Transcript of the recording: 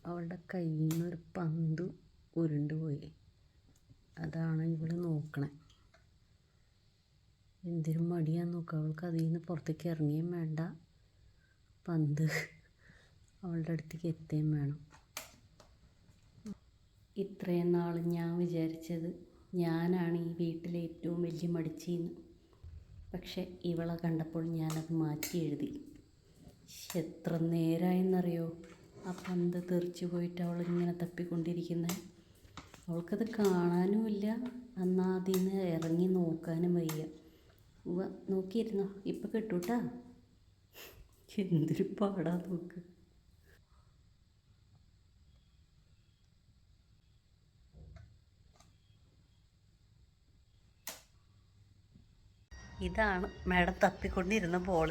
അവളുടെ കയ്യിൽ നിന്നൊരു പന്ത് ഉരുണ്ടുപോയി. അതാണ് ഇവൾ നോക്കണേ. എന്തൊരു മടിയാന്ന് നോക്കുക. അവൾക്ക് അതിൽ നിന്ന് പുറത്തേക്ക് ഇറങ്ങിയും വേണ്ട, പന്ത് അവളുടെ അടുത്തേക്ക് എത്തുകയും വേണം. ഇത്രയും നാൾ ഞാൻ വിചാരിച്ചത് ഞാനാണ് ഈ വീട്ടിലെ ഏറ്റവും വലിയ മടിച്ചീന്ന്. പക്ഷെ ഇവളെ കണ്ടപ്പോൾ ഞാനത് മാറ്റി എഴുതി. എത്ര നേരമായെന്നറിയോ ആ പന്ത് തെറിച്ച് പോയിട്ട് അവളിങ്ങനെ തപ്പിക്കൊണ്ടിരിക്കുന്നത്. അവൾക്കത് കാണാനുമില്ല, എന്നാൽ അതിൽ നിന്ന് ഇറങ്ങി നോക്കാനും വയ്യ. നോക്കിയിരുന്നോ, ഇപ്പം കിട്ടൂട്ടാ. എന്തൊരു പാടാ നോക്ക്. ഇതാണ് മേഡം തപ്പിക്കൊണ്ടിരുന്ന ബോൾ.